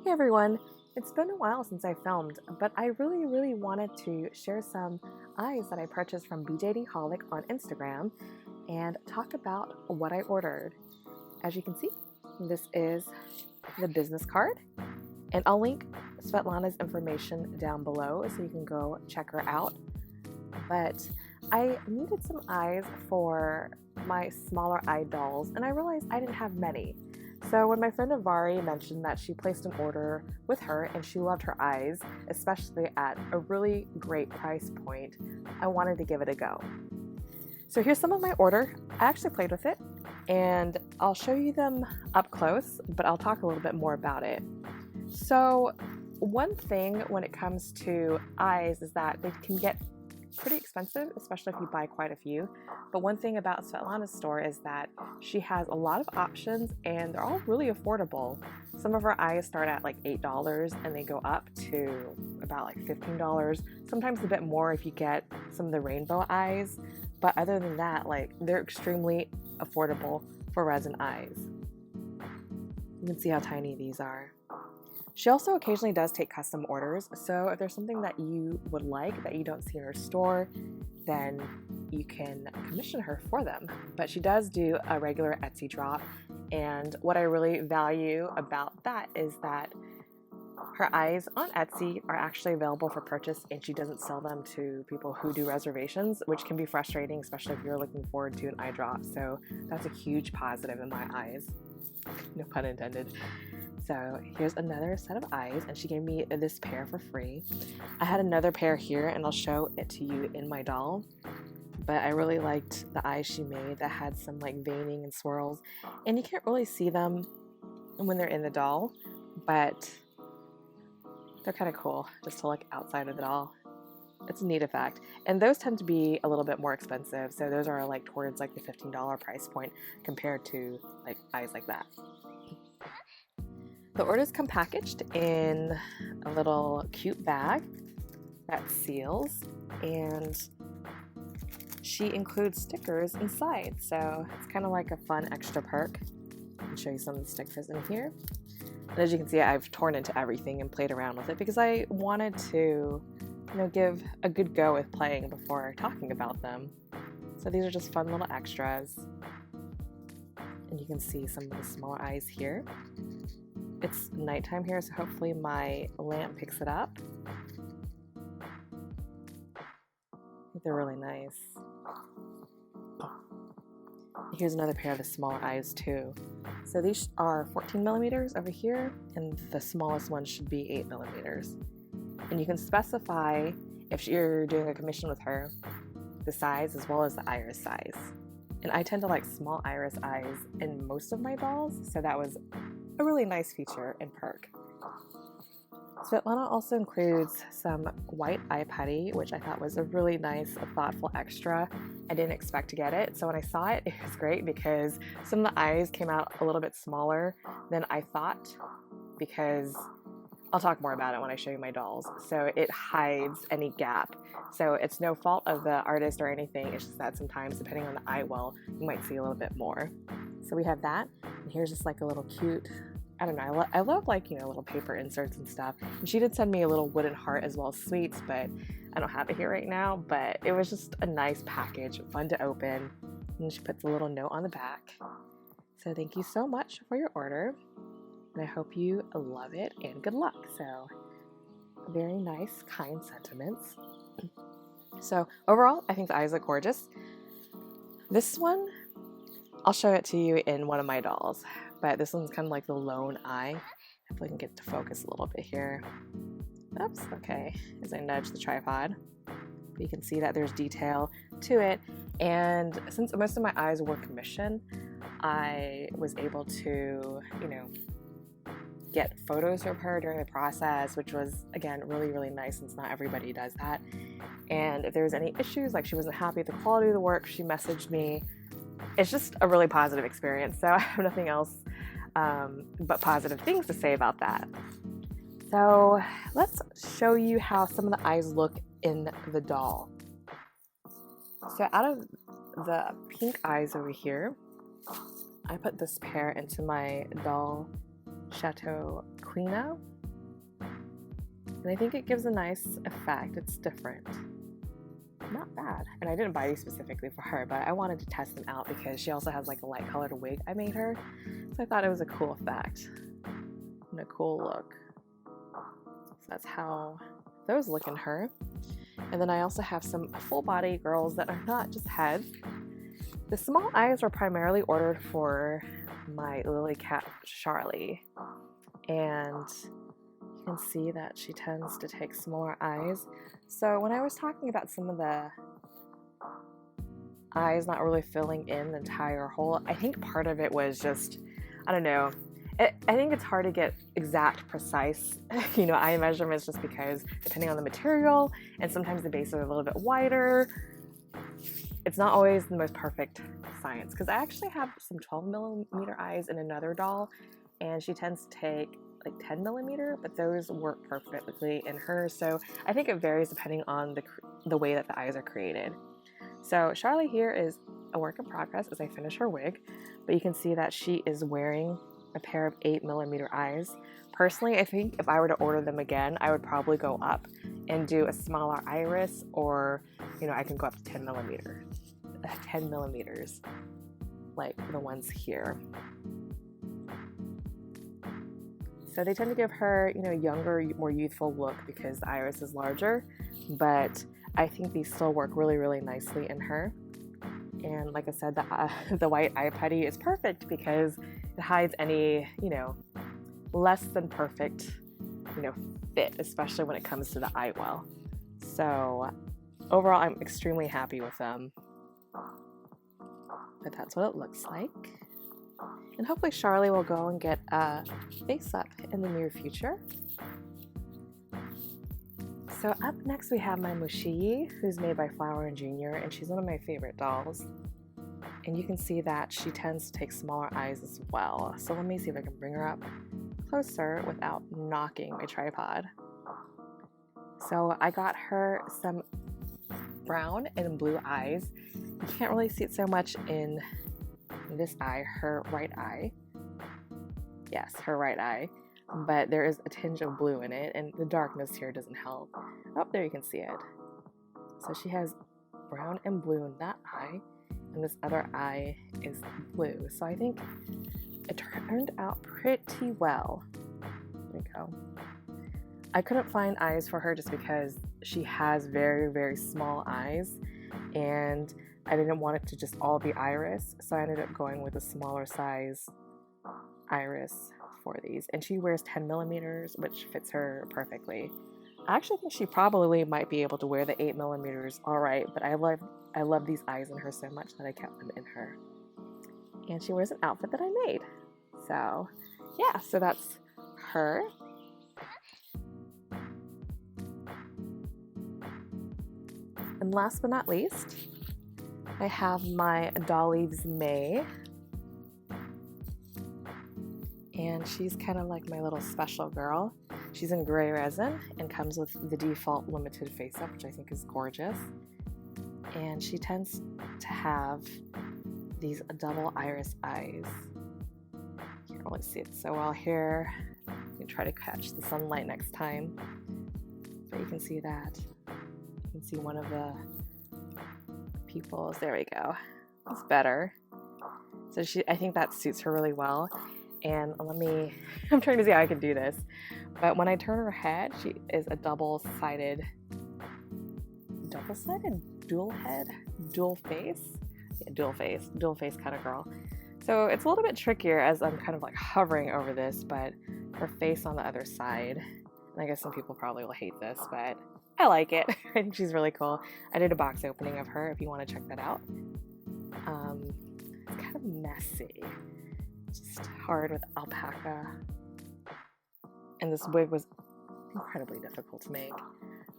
Hey everyone, it's been a while since I filmed, but I really wanted to share some eyes that I purchased from BJDHolic on Instagram and talk about what I ordered. As you can see, this is the business card, and I'll link Svetlana's information down below so you can go check her out. But I needed some eyes for my smaller eye dolls, and I realized I didn't have many. So when my friend Avari mentioned that she placed an order with her and she loved her eyes, especially at a really great price point, I wanted to give it a go. So here's some of my order. I actually played with it and I'll show you them up close, but I'll talk a little bit more about it. So one thing when it comes to eyes is that they can get pretty expensive, especially if you buy quite a few. But one thing about Svetlana's store is that she has a lot of options and they're all really affordable. Some of her eyes start at like $8 and they go up to about like $15, sometimes a bit more if you get some of the rainbow eyes. But other than that, like, they're extremely affordable for resin eyes. You can see how tiny these are. She also occasionally does take custom orders, so if there's something that you would like that you don't see in her store, then you can commission her for them. But she does do a regular Etsy drop, and what I really value about that is that her eyes on Etsy are actually available for purchase, and she doesn't sell them to people who do reservations, which can be frustrating, especially if you're looking forward to an eye drop. So that's a huge positive in my eyes. No pun intended. So here's another set of eyes, and she gave me this pair for free. I had another pair here, and I'll show it to you in my doll. But I really liked the eyes she made that had some like veining and swirls, and you can't really see them when they're in the doll, but they're kind of cool just to look outside of the doll. It's a neat effect, and those tend to be a little bit more expensive, so those are like towards like the $15 price point compared to like eyes like that. The orders come packaged in a little cute bag that seals, and she includes stickers inside, so it's kind of like a fun extra perk. I'll show you some of the stickers in here. And as you can see, I've torn into everything and played around with it because I wanted to, give a good go with playing before talking about them. So these are just fun little extras. And you can see some of the smaller eyes here. It's nighttime here, so hopefully my lamp picks it up. I think they're really nice. Here's another pair of the smaller eyes too. So these are 14 millimeters over here, and the smallest one should be 8 millimeters. And you can specify, if you're doing a commission with her, the size as well as the iris size. And I tend to like small iris eyes in most of my dolls, so that was a really nice feature and perk. Svetlana also includes some white eye putty, which I thought was a really nice, thoughtful extra. I didn't expect to get it, so when I saw it, it was great because some of the eyes came out a little bit smaller than I thought, because I'll talk more about it when I show you my dolls. So it hides any gap. So it's no fault of the artist or anything, it's just that sometimes, depending on the eye well, you might see a little bit more. So we have that, and here's just like a little cute, I don't know, I love like, little paper inserts and stuff. And she did send me a little wooden heart as well as sweets, but I don't have it here right now. But it was just a nice package, fun to open. And she puts a little note on the back. So thank you so much for your order, and I hope you love it and good luck. So very nice, kind sentiments. So overall, I think the eyes look gorgeous. This one, I'll show it to you in one of my dolls, but this one's kind of like the lone eye. If we can get to focus a little bit here. Oops, okay, as I nudge the tripod. But you can see that there's detail to it, and since most of my eyes were commissioned, I was able to, get photos of her during the process, which was, again, really nice since not everybody does that. And if there was any issues, like she wasn't happy with the quality of the work, she messaged me. It's just a really positive experience, so I have nothing else but positive things to say about that. So let's show you how some of the eyes look in the doll. So out of the pink eyes over here, I put this pair into my doll Chateau Quina, And I think it gives a nice effect. It's different. Not bad. And I didn't buy these specifically for her, but I wanted to test them out because she also has like a light colored wig I made her. So I thought it was a cool effect and a cool look. So that's how those look in her. And then I also have some full body girls that are not just heads. The small eyes were primarily ordered for my lily cat Charlie. And you can see that she tends to take smaller eyes. So when I was talking about some of the eyes not really filling in the entire hole, I think part of it was just, I don't know, I think it's hard to get exact, precise, eye measurements just because depending on the material, and sometimes the bases are a little bit wider, it's not always the most perfect science. Because I actually have some 12 millimeter eyes in another doll, and she tends to take like 10 millimeter, but those work perfectly in her. So I think it varies depending on the way that the eyes are created. So Charlie here is a work in progress as I finish her wig, but you can see that she is wearing a pair of 8 millimeter eyes. Personally, I think if I were to order them again, I would probably go up and do a smaller iris, or I can go up to 10 millimeters, like the ones here. So they tend to give her, younger, more youthful look because the iris is larger, but I think these still work really, really nicely in her. And like I said, the white eye putty is perfect because it hides any, less than perfect, fit, especially when it comes to the eye well. So overall, I'm extremely happy with them. But that's what it looks like. And hopefully Charlie will go and get a face-up in the near future. So up next we have my Mushi, who's made by Flower & Junior, and she's one of my favorite dolls. And you can see that she tends to take smaller eyes as well. So let me see if I can bring her up closer without knocking my tripod. So I got her some brown and blue eyes. You can't really see it so much in this eye, her right eye. Yes, her right eye. But there is a tinge of blue in it, and the darkness here doesn't help. Oh, there you can see it. So she has brown and blue in that eye, and this other eye is blue. So I think it turned out pretty well. There we go. I couldn't find eyes for her just because she has very, very small eyes, and I didn't want it to just all be iris, so I ended up going with a smaller size iris for these. And she wears 10 millimeters, which fits her perfectly. I actually think she probably might be able to wear the 8 millimeters all right, but I love these eyes in her so much that I kept them in her. And she wears an outfit that I made. So yeah, so that's her. And last but not least, I have my Dollies May. And she's kind of like my little special girl. She's in gray resin and comes with the default limited face-up, which I think is gorgeous. And she tends to have these double iris eyes. Can't really see it so well here. I'm gonna try to catch the sunlight next time. But you can see that. You can see one of the pupils. There we go. It's better. So I think that suits her really well. And I'm trying to see how I can do this. But when I turn her head, she is a double-sided, dual face kind of girl. So it's a little bit trickier as I'm kind of like hovering over this, but her face on the other side. And I guess some people probably will hate this, but I like it. I think she's really cool. I did a box opening of her if you want to check that out. It's kind of messy. Just hard with alpaca. And this wig was incredibly difficult to make.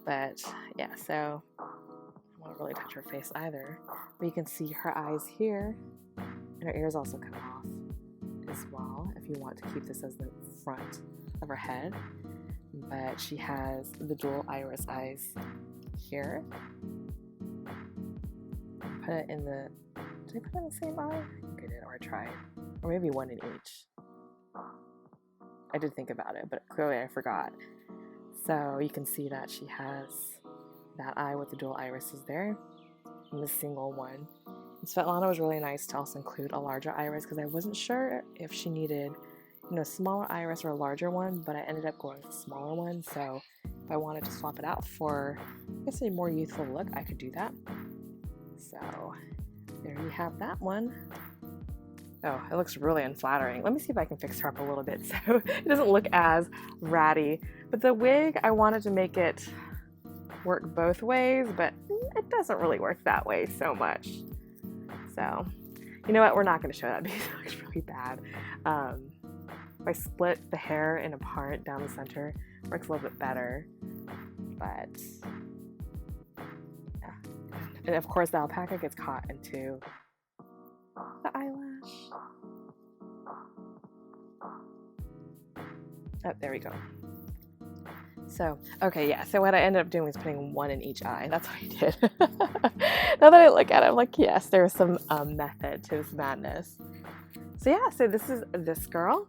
But yeah, so I don't want to really touch her face either. But you can see her eyes here. And her ears also come off as well if you want to keep this as the front of her head. But she has the dual iris eyes here. Put it in the... Did I put it in the same eye? I think I did, or I tried. Or maybe one in each. I did think about it, but clearly I forgot. So you can see that she has that eye with the dual irises there and the single one. And Svetlana was really nice to also include a larger iris because I wasn't sure if she needed, you know, a smaller iris or a larger one, but I ended up going with a smaller one. So if I wanted to swap it out for, I guess, a more youthful look, I could do that. So there you have that one. Oh, it looks really unflattering. Let me see if I can fix her up a little bit so it doesn't look as ratty. But the wig, I wanted to make it work both ways, but it doesn't really work that way so much. So, you know what? We're not going to show that because it looks really bad. If I split the hair in apart down the center, it works a little bit better. But, yeah. And of course, the alpaca gets caught into the eyelash. Oh, there we go. So, okay, yeah, so what I ended up doing was putting one in each eye. That's what I did. Now that I look at it, I'm like, yes, there's some method to this madness. So yeah, so this is this girl.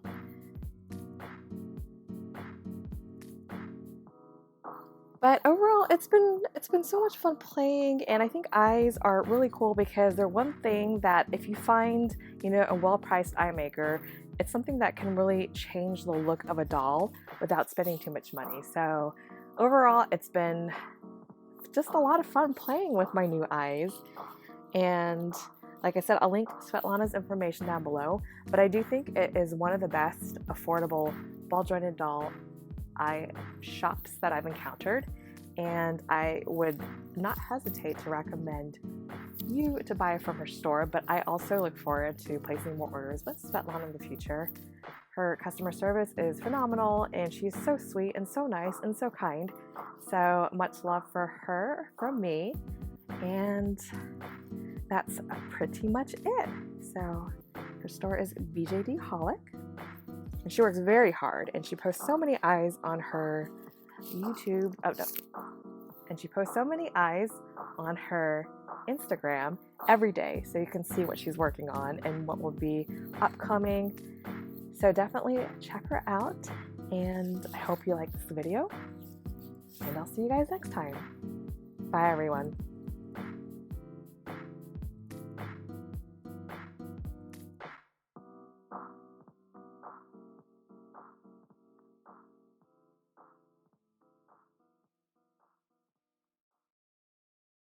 But overall, it's been so much fun playing, and I think eyes are really cool because they're one thing that if you find, you know, a well-priced eye maker, it's something that can really change the look of a doll without spending too much money. So overall, it's been just a lot of fun playing with my new eyes. And like I said, I'll link Svetlana's information down below, but I do think it is one of the best affordable ball-jointed doll eye shops that I've encountered, and I would not hesitate to recommend you to buy from her store. But I also look forward to placing more orders with Svetlana in the future. Her customer service is phenomenal, and she's so sweet and so nice and so kind. So much love for her from me, and that's pretty much it. So her store is BJDHolic. And she works very hard, and she posts so many eyes on her YouTube. Oh no. And she posts so many eyes on her Instagram every day, so you can see what she's working on and what will be upcoming. So definitely check her out, and I hope you like this video, and I'll see you guys next time. Bye everyone.